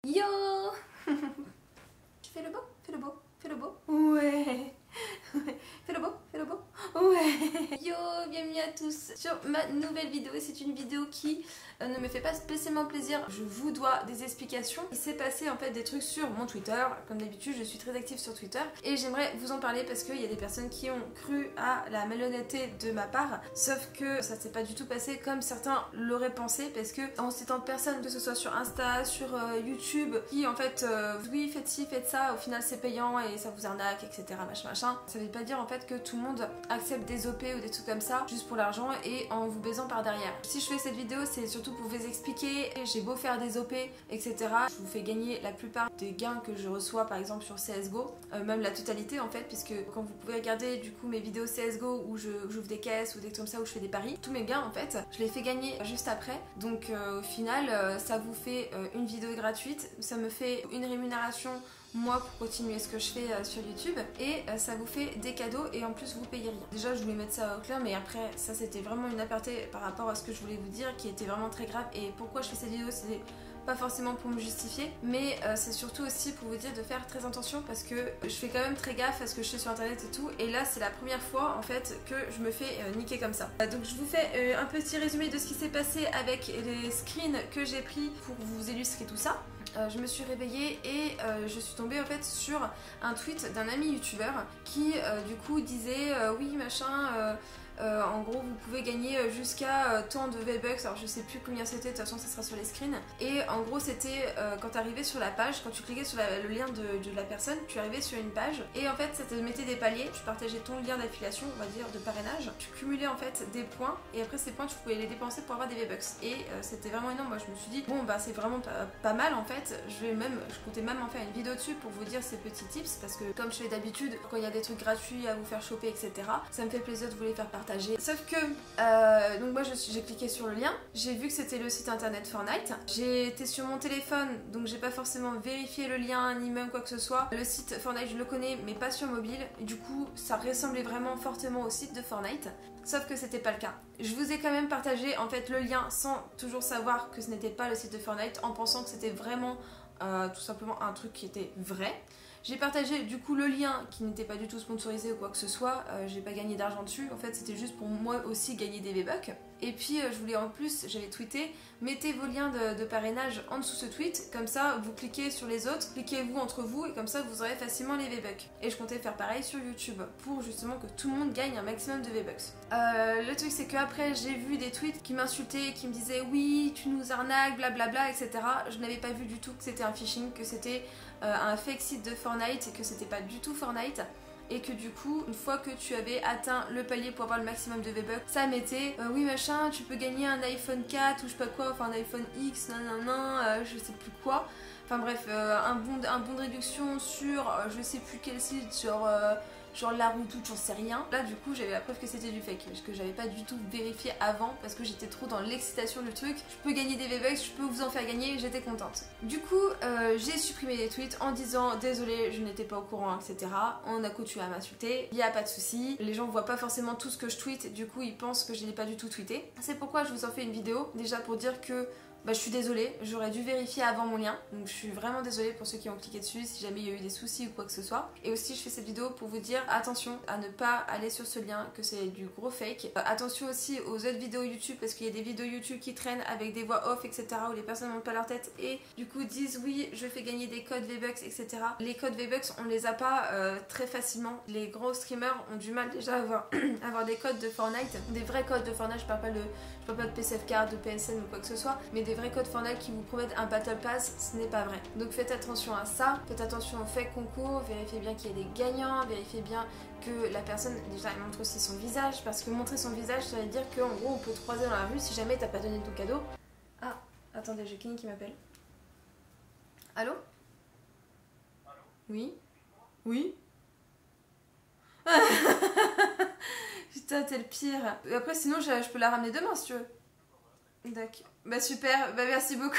Yo. Tu fais le beau? Fais le beau? Fais le beau? Ouais. Fais le beau? Fais le beau? Ouais. Yo, bienvenue à tous sur ma nouvelle vidéo. C'est une vidéo qui ne me fait pas spécialement plaisir. Je vous dois des explications. Il s'est passé en fait des trucs sur mon Twitter. Comme d'habitude, je suis très active sur Twitter. Et j'aimerais vous en parler parce qu'il y a des personnes qui ont cru à la malhonnêteté de ma part. Sauf que ça s'est pas du tout passé comme certains l'auraient pensé. Parce que en citant de personnes, que ce soit sur Insta, sur YouTube, qui en fait, oui, faites ci, faites ça, au final c'est payant et ça vous arnaque, etc. Machin, machin. Ça veut pas dire en fait que tout le monde accepte des OP ou des trucs comme ça juste pour l'argent et en vous baisant par derrière. Si je fais cette vidéo, c'est surtout pour vous expliquer. J'ai beau faire des OP, etc. Je vous fais gagner la plupart des gains que je reçois par exemple sur CSGO, même la totalité en fait, puisque quand vous pouvez regarder du coup mes vidéos CSGO où j'ouvre des caisses ou des trucs comme ça, où je fais des paris, tous mes gains en fait, je les fais gagner juste après. Donc au final, ça vous fait une vidéo gratuite, ça me fait une rémunération moi pour continuer ce que je fais sur YouTube et ça vous fait des cadeaux et en plus vous payez rien. Déjà je voulais mettre ça au clair, mais après ça c'était vraiment une aparté par rapport à ce que je voulais vous dire qui était vraiment très grave. Et pourquoi je fais cette vidéo, c'est pas forcément pour me justifier, mais c'est surtout aussi pour vous dire de faire très attention parce que je fais quand même très gaffe à ce que je fais sur internet et tout, et là c'est la première fois en fait que je me fais niquer comme ça. Donc je vous fais un petit résumé de ce qui s'est passé avec les screens que j'ai pris pour vous illustrer tout ça. Je me suis réveillée et je suis tombée en fait sur un tweet d'un ami youtubeur qui du coup disait oui machin, en gros vous pouvez gagner jusqu'à tant de V-Bucks, alors je sais plus combien c'était, de toute façon ça sera sur les screens. Et en gros c'était quand tu arrivais sur la page, quand tu cliquais sur le lien de la personne, tu arrivais sur une page et en fait ça te mettait des paliers, tu partageais ton lien d'affiliation, on va dire de parrainage, tu cumulais en fait des points et après ces points tu pouvais les dépenser pour avoir des V-Bucks. Et c'était vraiment énorme. Moi je me suis dit bon bah c'est vraiment pas mal en fait, je comptais même en faire une vidéo dessus pour vous dire ces petits tips parce que comme je fais d'habitude, quand il y a des trucs gratuits à vous faire choper etc, ça me fait plaisir de vous les faire partager. Sauf que donc moi j'ai cliqué sur le lien, j'ai vu que c'était le site internet Fortnite, j'ai été sur mon téléphone donc j'ai pas forcément vérifié le lien ni même quoi que ce soit. Le site Fortnite je le connais mais pas sur mobile et du coup ça ressemblait vraiment fortement au site de Fortnite, sauf que c'était pas le cas. Je vous ai quand même partagé en fait le lien sans toujours savoir que ce n'était pas le site de Fortnite, en pensant que c'était vraiment tout simplement un truc qui était vrai. J'ai partagé du coup le lien qui n'était pas du tout sponsorisé ou quoi que ce soit, j'ai pas gagné d'argent dessus, en fait c'était juste pour moi aussi gagner des V-Bucks. Et puis je voulais en plus, j'avais tweeté, mettez vos liens de parrainage en dessous ce tweet, comme ça vous cliquez sur les autres, cliquez-vous entre vous et comme ça vous aurez facilement les V-Bucks. Et je comptais faire pareil sur YouTube, pour justement que tout le monde gagne un maximum de V-Bucks. Le truc c'est qu'après j'ai vu des tweets qui m'insultaient, qui me disaient oui tu nous arnaques, blablabla, etc. Je n'avais pas vu du tout que c'était un phishing, que c'était un fake site de Fortnite et que c'était pas du tout Fortnite. Et que du coup, une fois que tu avais atteint le palier pour avoir le maximum de V-Bucks, ça mettait oui machin, tu peux gagner un iPhone 4 ou je sais pas quoi, enfin un iPhone X, nanana, je sais plus quoi. Enfin bref, un bon de réduction sur je sais plus quel site, genre la route ou j'en sais rien. Là du coup j'avais la preuve que c'était du fake, parce que j'avais pas du tout vérifié avant parce que j'étais trop dans l'excitation du truc. Je peux gagner des V-Bucks, je peux vous en faire gagner, j'étais contente. Du coup j'ai supprimé les tweets en disant désolé je n'étais pas au courant, etc. On a continué à m'insulter, il n'y a pas de souci. Les gens voient pas forcément tout ce que je tweete, du coup ils pensent que je n'ai pas du tout tweeté. C'est pourquoi je vous en fais une vidéo, déjà pour dire que bah, je suis désolée, j'aurais dû vérifier avant mon lien, donc je suis vraiment désolée pour ceux qui ont cliqué dessus si jamais il y a eu des soucis ou quoi que ce soit. Et aussi je fais cette vidéo pour vous dire attention à ne pas aller sur ce lien, que c'est du gros fake. Attention aussi aux autres vidéos YouTube parce qu'il y a des vidéos YouTube qui traînent avec des voix off etc, où les personnes montent pas leur tête et du coup disent oui je fais gagner des codes V-Bucks etc. Les codes V-Bucks on les a pas très facilement. Les gros streamers ont du mal déjà à avoir des codes de Fortnite, des vrais codes de Fortnite, je parle pas de PCF Card, de PSN ou quoi que ce soit, mais des vrais codes Fortnite qui vous promettent un Battle Pass, ce n'est pas vrai. Donc faites attention à ça, faites attention aux fake concours, vérifiez bien qu'il y ait des gagnants, vérifiez bien que la personne, déjà elle montre aussi son visage, parce que montrer son visage ça veut dire qu'en gros on peut te croiser dans la rue si jamais t'as pas donné ton cadeau. Ah, attendez, j'ai Kenny qui m'appelle. Allô? Allô? Oui? Oui? Putain, t'es le pire. Après, sinon, je peux la ramener demain si tu veux. D'accord. Bah super, bah merci beaucoup.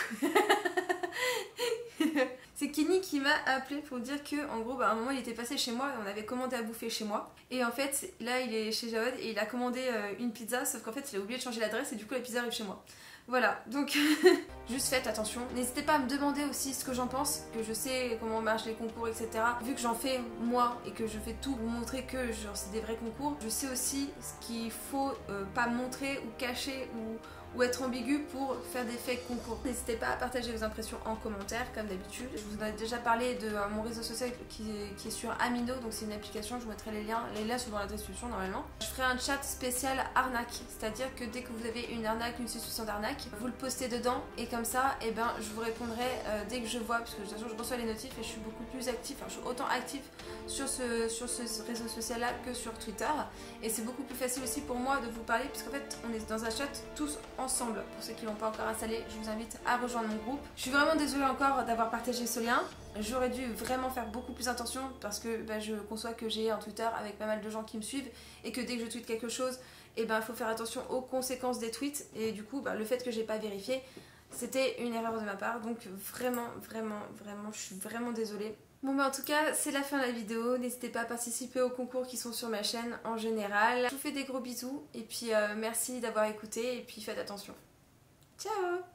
C'est Kenny qui m'a appelé pour dire que en gros bah, à un moment il était passé chez moi et on avait commandé à bouffer chez moi. Et en fait là il est chez Jawad et il a commandé une pizza, sauf qu'en fait il a oublié de changer l'adresse et du coup la pizza arrive chez moi. Voilà, donc juste faites attention. N'hésitez pas à me demander aussi ce que j'en pense, que je sais comment marchent les concours, etc. Vu que j'en fais moi et que je fais tout pour montrer que c'est des vrais concours, je sais aussi ce qu'il faut pas montrer ou cacher ou être ambigu pour faire des fake concours. N'hésitez pas à partager vos impressions en commentaire comme d'habitude. Je vous en ai déjà parlé de mon réseau social qui est sur Amino, donc c'est une application, je vous mettrai les liens sont dans la description normalement. Je ferai un chat spécial arnaque, c'est-à-dire que dès que vous avez une arnaque, une suspicion d'arnaque, vous le postez dedans et comme ça, eh ben, je vous répondrai dès que je vois, parce que de toute façon je reçois les notifs et je suis beaucoup plus active, enfin je suis autant active sur ce réseau social là que sur Twitter, et c'est beaucoup plus facile aussi pour moi de vous parler puisqu'en fait on est dans un chat tous ensemble. Pour ceux qui l'ont pas encore installé, je vous invite à rejoindre mon groupe. Je suis vraiment désolée encore d'avoir partagé ce lien. J'aurais dû vraiment faire beaucoup plus attention parce que je conçois que j'ai un Twitter avec pas mal de gens qui me suivent et que dès que je tweete quelque chose, il faut faire attention aux conséquences des tweets, et du coup le fait que j'ai pas vérifié, c'était une erreur de ma part, donc vraiment je suis vraiment désolée. Bon en tout cas c'est la fin de la vidéo, n'hésitez pas à participer aux concours qui sont sur ma chaîne en général. Je vous fais des gros bisous et puis merci d'avoir écouté et puis faites attention. Ciao!